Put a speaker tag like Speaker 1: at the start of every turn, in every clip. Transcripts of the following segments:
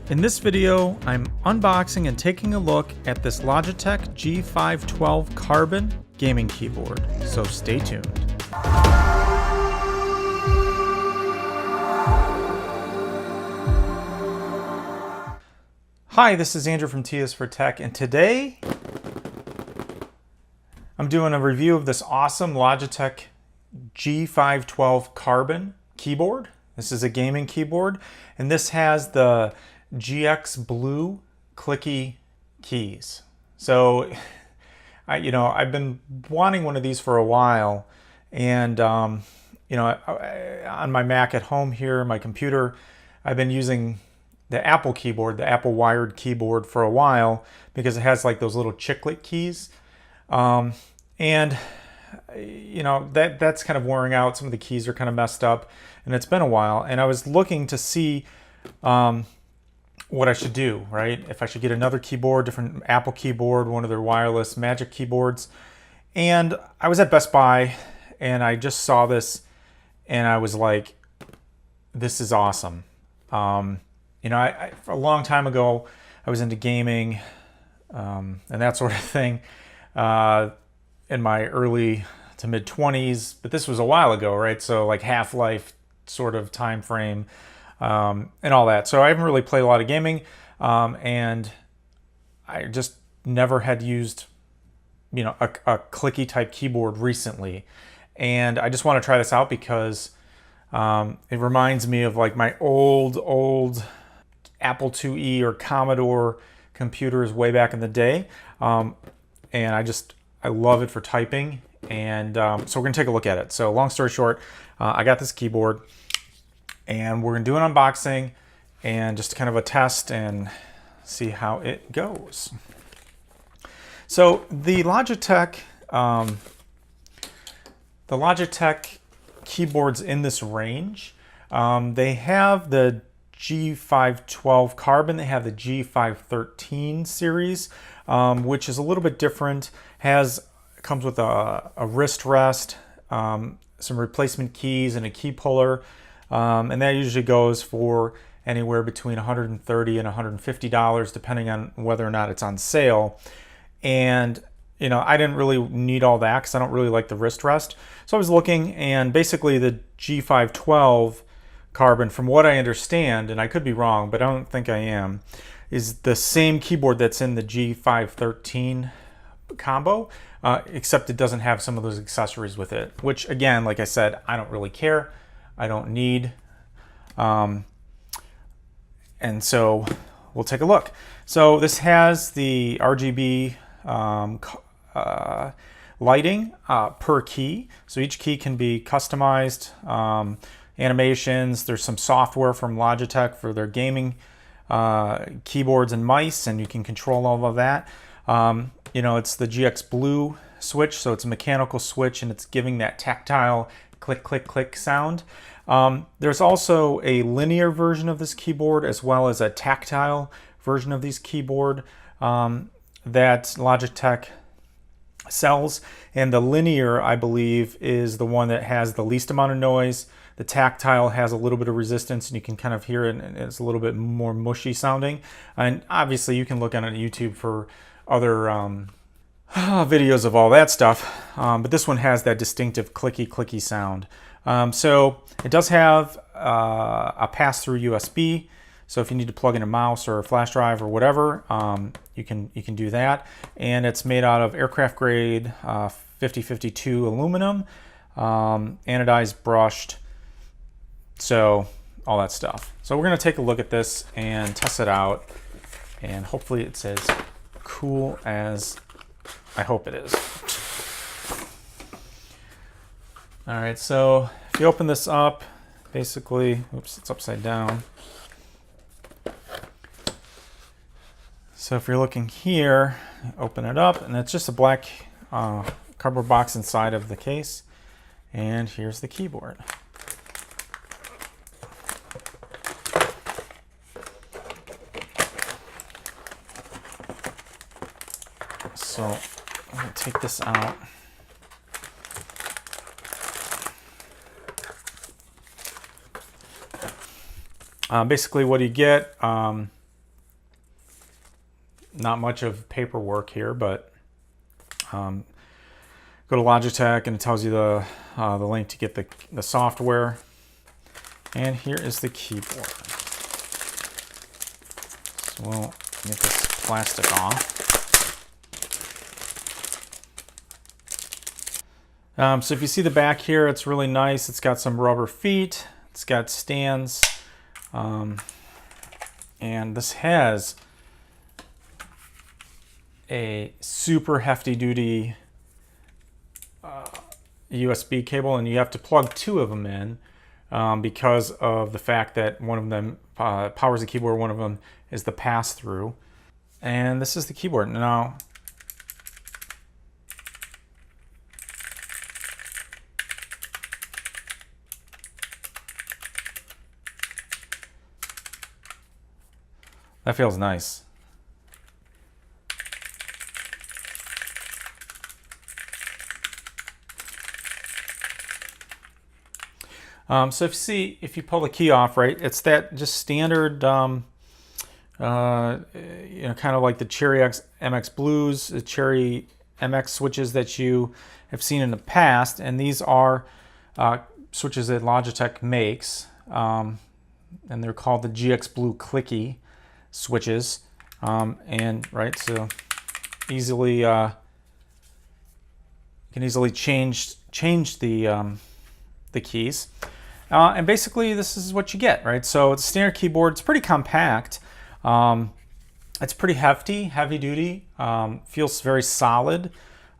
Speaker 1: In this video, I'm unboxing and taking a look at this Logitech G512 Carbon gaming keyboard, so stay tuned. Hi, this is Andrew from T is for Tech, and today I'm doing a review of this awesome Logitech G512 Carbon keyboard. This is a gaming keyboard, and this has the GX Blue clicky keys. So, I've been wanting one of these for a while, and on my Mac at home here, my computer, I've been using the Apple keyboard, the Apple wired keyboard for a while because it has like those little chicklet keys, and that's kind of wearing out. Some of the keys are kind of messed up, and it's been a while. And I was looking to see what I should do, right? If I should get another keyboard, different Apple keyboard, one of their wireless Magic keyboards. And I was at Best Buy and I just saw this and I was like, this is awesome. For a long time ago, I was into gaming and that sort of thing in my early to mid 20s, but this was a while ago, right? So like Half-Life sort of time frame. And all that. So I haven't really played a lot of gaming, and I just never had used, a clicky type keyboard recently. And I just want to try this out because it reminds me of like my old Apple IIe or Commodore computers way back in the day. And I love it for typing. And so we're going to take a look at it. So long story short, I got this keyboard. And we're going to do an unboxing and just kind of a test and see how it goes. So the Logitech keyboards in this range, they have the G512 Carbon, they have the G513 series, which is a little bit different. Comes with a wrist rest, some replacement keys, and a key puller. And that usually goes for anywhere between $130 and $150, depending on whether or not it's on sale. And, I didn't really need all that because I don't really like the wrist rest. So I was looking, and basically the G512 Carbon, from what I understand, and I could be wrong, but I don't think I am, is the same keyboard that's in the G513 combo, except it doesn't have some of those accessories with it, which again, like I said, I don't really care. I don't need, and so we'll take a look. So this has the RGB lighting per key. So each key can be customized, animations. There's some software from Logitech for their gaming keyboards and mice, and you can control all of that. It's the GX Blue switch, so it's a mechanical switch, and it's giving that tactile click, click, click sound. There's also a linear version of this keyboard as well as a tactile version of this keyboard that Logitech sells. And the linear, I believe, is the one that has the least amount of noise. The tactile has a little bit of resistance, and you can kind of hear it, and it's a little bit more mushy sounding. And obviously, you can look on YouTube for other videos of all that stuff, but this one has that distinctive clicky sound. So it does have a pass-through USB, so if you need to plug in a mouse or a flash drive or whatever, you can do that. And it's made out of aircraft grade 5052 aluminum, anodized, brushed, so all that stuff. So we're going to take a look at this and test it out, and hopefully it's as cool as I hope it is. All right, so if you open this up, basically, oops, it's upside down. So if you're looking here, open it up, and it's just a black cardboard box inside of the case. And here's the keyboard. So I'm going to take this out. Basically what you get, not much of paperwork here, but go to Logitech and it tells you the link to get the software. And here is the keyboard. So we'll get this plastic off. So if you see the back here, it's really nice. It's got some rubber feet. It's got stands. And this has a super hefty duty USB cable, and you have to plug 2 of them in because of the fact that one of them powers the keyboard, one of them is the pass-through. And this is the keyboard. Now, that feels nice. So if you pull the key off, right, it's that just standard, kind of like the Cherry MX Blues, the Cherry MX switches that you have seen in the past, and these are switches that Logitech makes, and they're called the GX Blue Clicky switches, and right, so easily you can easily change the keys. And basically this is what you get, right? So it's a standard keyboard. It's pretty compact. It's pretty heavy duty, feels very solid.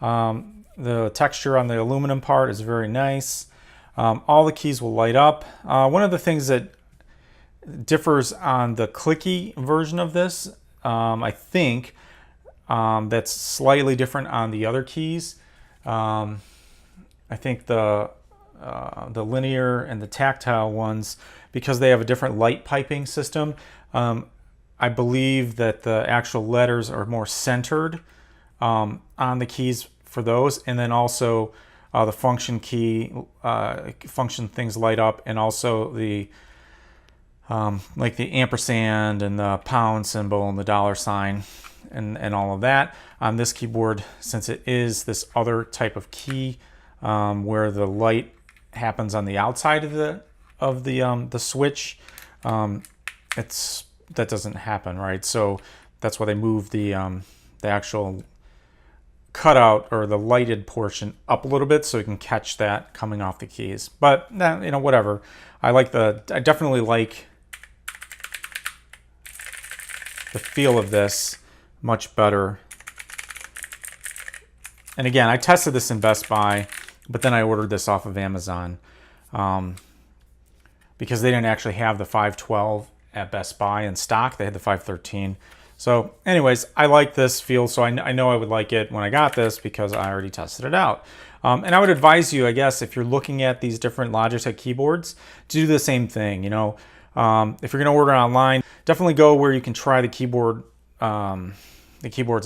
Speaker 1: The texture on the aluminum part is very nice. All the keys will light up. One of the things that differs on the clicky version of this, I think, that's slightly different on the other keys. I think the linear and the tactile ones, because they have a different light piping system, I believe that the actual letters are more centered on the keys for those, and then also the function key, function things light up, and also the like the ampersand and the pound symbol and the dollar sign and all of that. On this keyboard, since it is this other type of key where the light happens on the outside of the switch, that doesn't happen, right? So that's why they move the actual cutout or the lighted portion up a little bit so you can catch that coming off the keys. But whatever. I definitely like the feel of this much better. And again, I tested this in Best Buy, but then I ordered this off of Amazon because they didn't actually have the 512 at Best Buy in stock. They had the 513. So anyways, I like this feel, so I know I would like it when I got this because I already tested it out. And I would advise you, I guess, if you're looking at these different Logitech keyboards, to do the same thing. If you're going to order online, definitely go where you can try the keyboards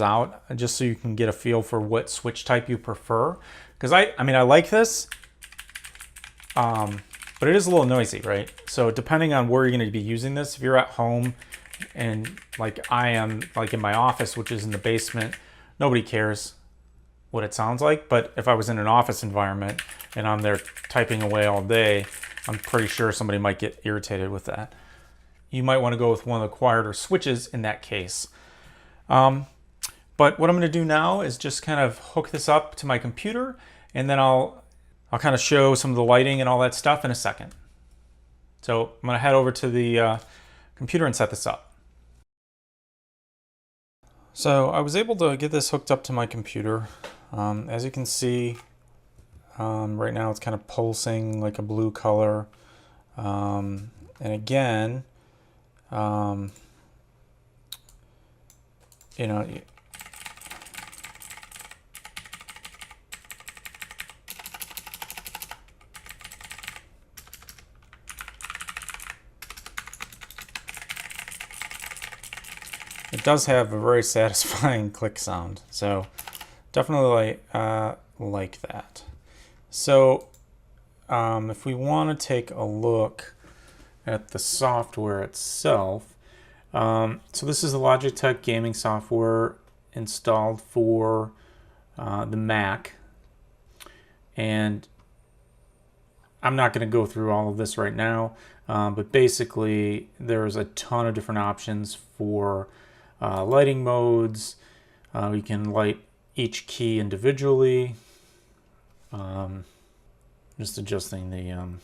Speaker 1: out, just so you can get a feel for what switch type you prefer. Because I like this, but it is a little noisy, right? So depending on where you're going to be using this, if you're at home and like I am, like in my office, which is in the basement, nobody cares what it sounds like. But if I was in an office environment and I'm there typing away all day, I'm pretty sure somebody might get irritated with that. You might want to go with one of the quieter switches in that case. But what I'm going to do now is just kind of hook this up to my computer, and then I'll kind of show some of the lighting and all that stuff in a second. So I'm going to head over to the computer and set this up. So I was able to get this hooked up to my computer. As you can see, right now it's kind of pulsing like a blue color. And again, it does have a very satisfying click sound, so definitely like that. So if we want to take a look at the software itself, So this is the Logitech gaming software installed for the Mac, and I'm not going to go through all of this right now, but basically there's a ton of different options for lighting modes. We can light each key individually. Just adjusting the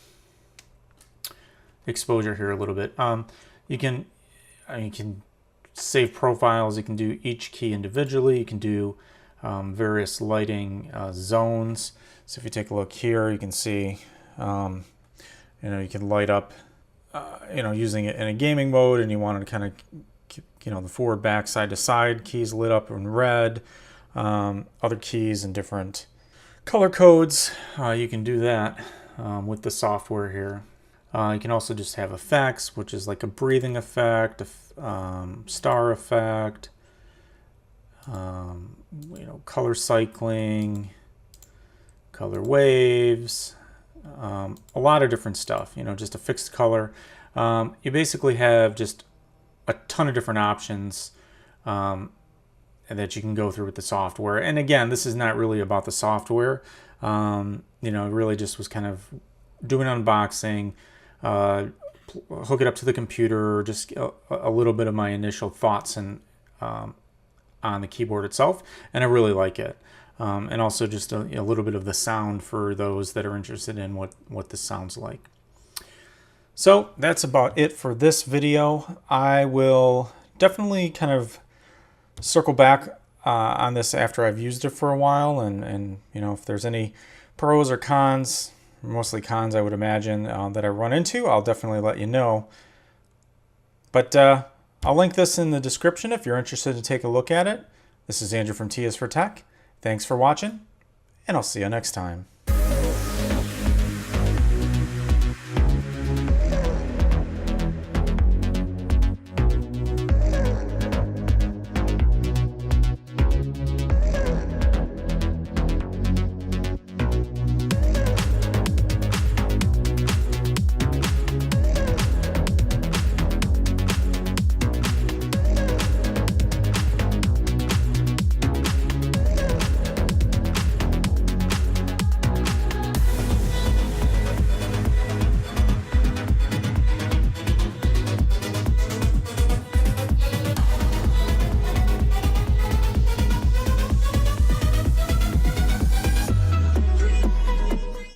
Speaker 1: exposure here a little bit. You can save profiles. You can do each key individually. You can do various lighting zones. So if you take a look here, you can see, you can light up, using it in a gaming mode, and you want to kind of, the forward, back, side to side keys lit up in red. Other keys in different color codes. You can do that with the software here. You can also just have effects, which is like a breathing effect, a star effect, color cycling, color waves, a lot of different stuff, just a fixed color. You basically have just a ton of different options that you can go through with the software. And again, this is not really about the software. It really just was kind of doing an unboxing, hook it up to the computer, just a little bit of my initial thoughts and on the keyboard itself, and I really like it. And also just a little bit of the sound for those that are interested in what this sounds like. So that's about it for this video. I will definitely kind of circle back on this after I've used it for a while, and if there's any pros or cons, mostly cons I would imagine, that I run into, I'll definitely let you know. But I'll link this in the description if you're interested to take a look at it. This is Andrew from T is for Tech. Thanks for watching, and I'll see you next time.